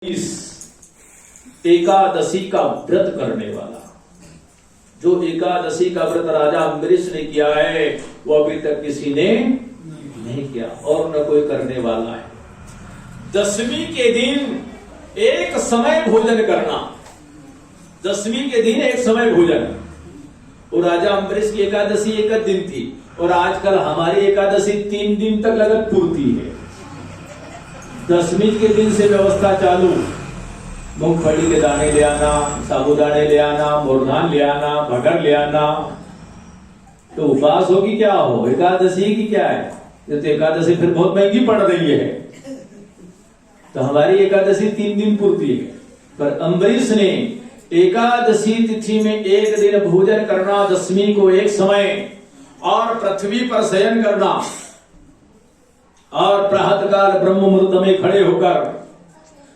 इस एकादशी का व्रत करने वाला, जो एकादशी का व्रत राजा अम्बरीश ने किया है वो अभी तक किसी ने नहीं किया और न कोई करने वाला है। दशमी के दिन एक समय भोजन करना, दशमी के दिन एक समय भोजन, वो राजा अम्बरीश की एकादशी एक दिन थी और आजकल हमारी एकादशी 3 दिन तक लगत पूर्ति है। दशमी के दिन से व्यवस्था चालू, मूंगफली के दाने ले आना, साबुदाने ले आना, मोरधान ले आना, भगर ले आना। तो उपवास होगी क्या हो, एकादशी की क्या है? तो एकादशी फिर बहुत महंगी पड़ रही है। तो हमारी एकादशी 3 दिन पूर्ति है, पर अम्बरीश ने एकादशी तिथि में एक दिन भोजन करना, दशमी को एक समय, और पृथ्वी पर शयन करना, और प्रातःकाल ब्रह्म मुहूर्त में खड़े होकर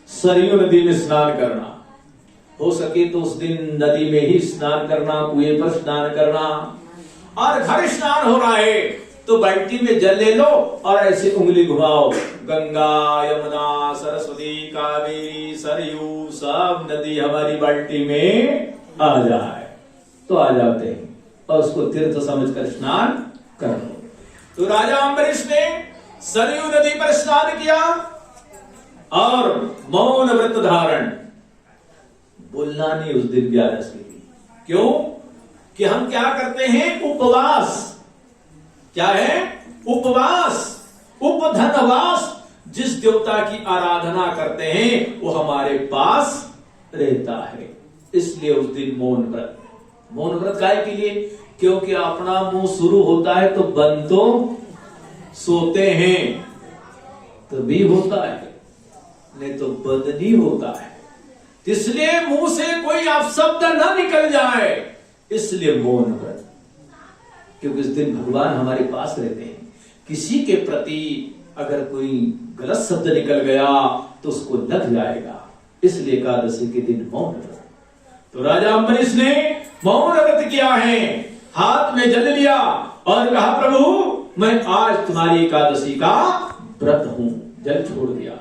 सरयू नदी में स्नान करना। हो सके तो उस दिन नदी में ही स्नान करना, कुएं पर स्नान करना। और घर स्नान हो रहा है तो बाल्टी में जल ले लो और ऐसे उंगली घुमाओ, गंगा यमुना सरस्वती कावेरी सरयू सब नदी हमारी बाल्टी में आ जाए तो आ जाते हैं और उसको तीर्थ समझकर स्नान कर लो। तो राजा अम्बरीश ने सरयू नदी पर स्नान किया और मौन व्रत धारण, बोलना नहीं उस दिन 11 के लिए। क्यों कि हम क्या करते हैं? उपवास। क्या है? उपवास, उपधनवास। जिस देवता की आराधना करते हैं वो हमारे पास रहता है, इसलिए उस दिन मौन व्रत। मौन व्रत काय के लिए? क्योंकि अपना मुंह शुरू होता है तो बंद तो सोते हैं तो भी होता है, नहीं तो बंद नहीं होता है। इसलिए मुंह से कोई अपशब्द न निकल जाए, इसलिए मौन व्रत। क्योंकि इस दिन भगवान हमारे पास रहते हैं। किसी के प्रति अगर कोई गलत शब्द निकल गया तो उसको लग जाएगा, इसलिए एकादशी के दिन मौन व्रत। तो राजा अम्बरीश ने मौन व्रत किया है, हाथ में जल लिया और कहा प्रभु मैं आज तुम्हारी एकादशी का व्रत हूं। जल छोड़ दिया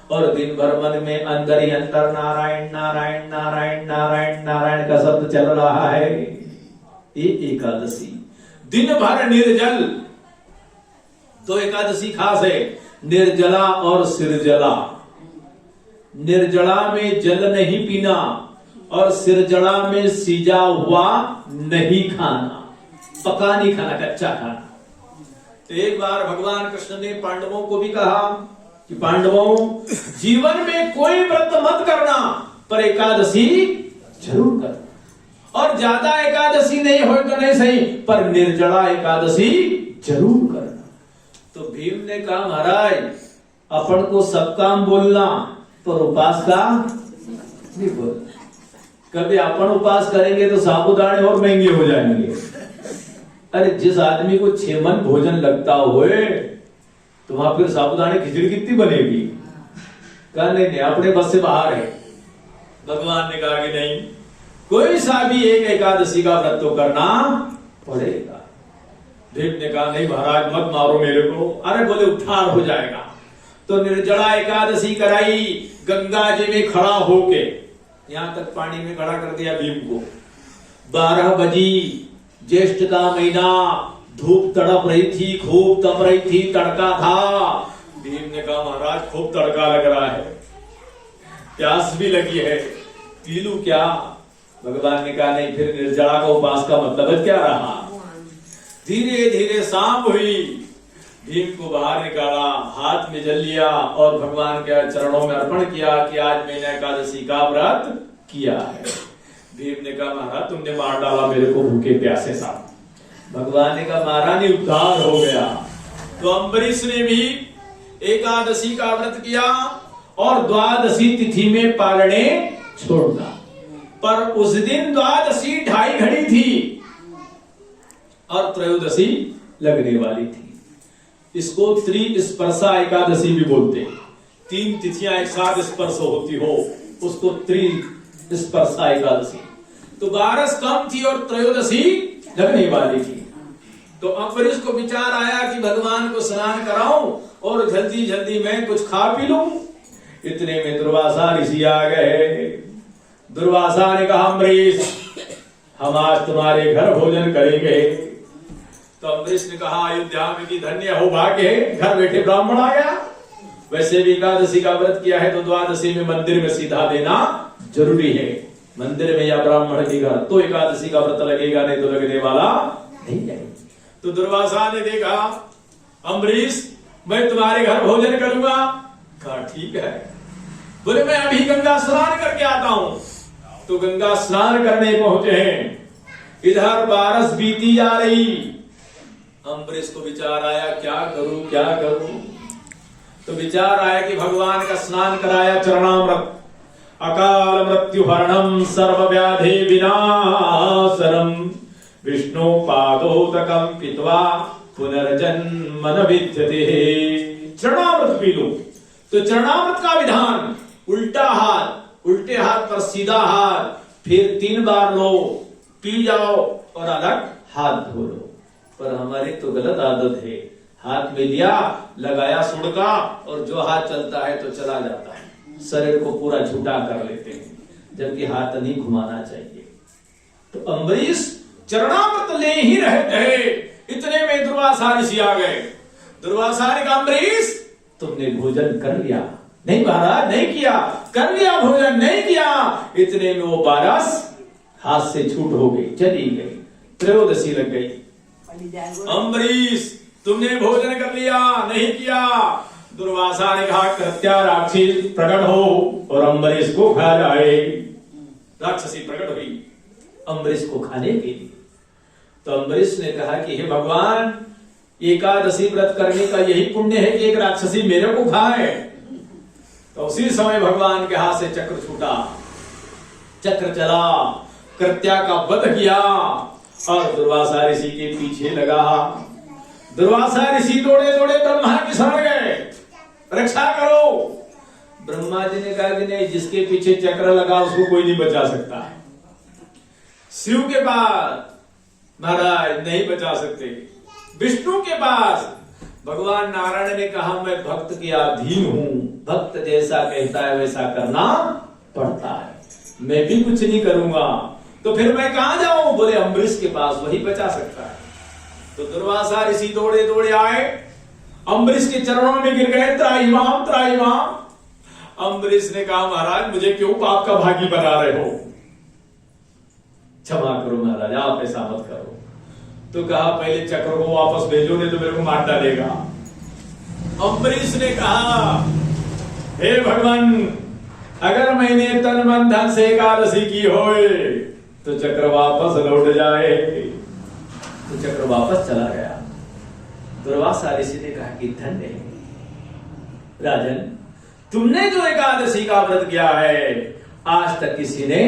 और दिन भर मन में अंदर ही अंदर नारायण नारायण नारायण नारायण नारायण का शब्द चल रहा है। ये एकादशी दिन भर निर्जल। तो एकादशी खास है, निर्जला और सिरजला। निर्जला में जल नहीं पीना और सिरजला में सीजा हुआ नहीं खाना, पका नहीं खाना, कच्चा खाना। तो एक बार भगवान कृष्ण ने पांडवों को भी कहा कि पांडवों जीवन में कोई व्रत मत करना पर एकादशी जरूर करना, और ज्यादा एकादशी नहीं हो तो नहीं सही पर निर्जला एकादशी जरूर करना। तो भीम ने कहा महाराज अपन को सब काम बोलना पर उपास का नहीं बोलना। कभी अपन उपास करेंगे तो साबुदाने और महंगे हो जाएंगे। अरे जिस आदमी को 6 मन भोजन लगता होए तो वहां फिर साबुदाने खिचड़ी कितनी बनेगी? कहा नहीं अपने बस से बाहर है। भगवान ने कहा कि नहीं, कोई सा भी एक एकादशी का व्रत तो करना पड़ेगा। भीम ने कहा नहीं महाराज मत मारो मेरे को। अरे बोले उद्धार हो जाएगा। तो निर्जला एकादशी कराई, गंगा जी में खड़ा होके, यहां तक पानी में खड़ा कर दिया भीम को। 12 बजी, ज्येष्ठ का महीना, धूप तड़प रही थी, खूब तप रही थी, तड़का था। भीम ने कहा महाराज खूब तड़का लग रहा है, प्यास भी लगी है, पी लूं क्या? भगवान ने कहा नहीं, फिर निर्जला का उपास का मतलब क्या रहा? धीरे धीरे शाम हुई, भीम को बाहर निकाला, हाथ में जल लिया और भगवान के चरणों में अर्पण किया कि आज मैंने एकादशी का व्रत किया है। भीम ने कहा महाराज तुमने मार डाला मेरे को भूखे प्यासे साहब। भगवान ने कहा मारा नहीं, उद्धार हो गया। तो अम्बरीश ने भी एकादशी का व्रत किया और द्वादशी तिथि में पालने छोड़ना। पर उस दिन द्वादशी 2:30 घड़ी थी और त्रयोदशी लगने वाली थी। इसको त्रिस्पर्शा एकादशी भी बोलते हैं। 3 तिथियां एक साथ स्पर्श होती हो उसको त्रिस्पर्शा एकादशी। तो 12 कम थी और त्रयोदशी लगने वाली थी। तो अम्बरीश को विचार आया कि भगवान को स्नान कराऊं और जल्दी जल्दी मैं कुछ खा पी लूं, इतने में दुर्वासा ऋषि आ गए। दुर्वासा ने कहा, अम्बरीश हम आज तुम्हारे घर भोजन करेंगे। तो अम्बरीश ने कहा, अयोध्या में की धन्य हो भाग्य, घर बैठे ब्राह्मण आ गया। वैसे भी एकादशी का व्रत किया है तो द्वादशी में मंदिर में सीधा देना जरूरी है। मंदिर में या ब्राह्मण के घर तो एकादशी का व्रत लगेगा, नहीं तो लगने वाला नहीं है। तो दुर्वासा ने देखा, अम्बरीश मैं तुम्हारे घर भोजन करूंगा। कहा ठीक है। बोले मैं अभी गंगा स्नान करके आता हूं। तो गंगा स्नान करने पहुंचे हैं, इधर बारस बीती जा रही। अम्बरीश को विचार आया, क्या करूं क्या करूं। तो विचार आया कि भगवान का स्नान कराया चरणामृत, अकाल मृत्यु हरणम सर्व व्याधि विनाशनम विष्णु पादोदकम पीत्वा पुनर्जन्म न विद्यते। चरणामृत पी लो। तो चरणामृत का विधान, उल्टा हाथ, उल्टे हाथ पर सीधा हाथ, फिर 3 बार लो, पी जाओ और अलग हाथ धो लो। पर हमारी तो गलत आदत है, हाथ में लिया, लगाया सुड़का और जो हाथ चलता है तो चला जाता है, शरीर को पूरा झूठा कर लेते हैं, जबकि हाथ नहीं घुमाना चाहिए। तो अम्बरीश चरणामृत ले ही रहे थे, इतने में दुर्वासा ऋषि आ गए। दुर्वासा ने कहा, अम्बरीश तुमने भोजन कर लिया? नहीं महाराज नहीं किया। कर लिया भोजन? नहीं किया। इतने में वो बारस हाथ से छूट हो गई, चली गई, त्रयोदशी लग गई। अम्बरीश तुमने भोजन कर लिया? नहीं किया। दुर्वासा ने कहा, कृत्या राक्षसी प्रकट हो और अम्बरीश को खा जाए। राक्षसी प्रकट हुई अम्बरीश को खाने के लिए। तो अम्बरीश ने कहा कि हे भगवान, एकादशी व्रत करने का यही पुण्य है कि एक राक्षसी मेरे को खाए। तो उसी समय भगवान के हाथ से चक्र छूटा, चक्र चला, कृत्या का वध किया और दुर्वासा ऋषि के पीछे लगा। दुर्वासा ऋषि दौड़े दौड़े ब्रह्मा की शरण गए, रक्षा करो। ब्रह्मा जी ने कहा कि नहीं, जिसके पीछे चक्र लगा उसको कोई नहीं बचा सकता है। शिव के पास महाराज नहीं बचा सकते। विष्णु के पास भगवान नारायण ने कहा, मैं भक्त के अधीन हूं, भक्त जैसा कहता है वैसा करना पड़ता है, मैं भी कुछ नहीं करूंगा। तो फिर मैं कहां जाऊं? बोले अम्बरीश के पास, वही बचा सकता है। तो दुर्वासा ऋषि दौड़े दौड़े आए, अम्बरीश के चरणों में गिर गए, त्राहिमाम त्राहिमाम। अम्बरीश ने कहा, महाराज मुझे क्यों पाप का भागी बना रहे हो? क्षमा करो महाराज, आप ऐसा मत करो। तो कहा, पहले चक्र को वापस भेजो, नहीं तो मेरे को मार डालेगा। अम्बरीश ने कहा, हे भगवान, अगर मैंने तन मन धन से एकादशी की होए तो चक्र वापस लौट जाए। तो चक्र वापस चला गया। दुर्वासा ऋषि ने कहा कि धन्य है राजन, तुमने जो एकादशी का व्रत किया है आज तक किसी ने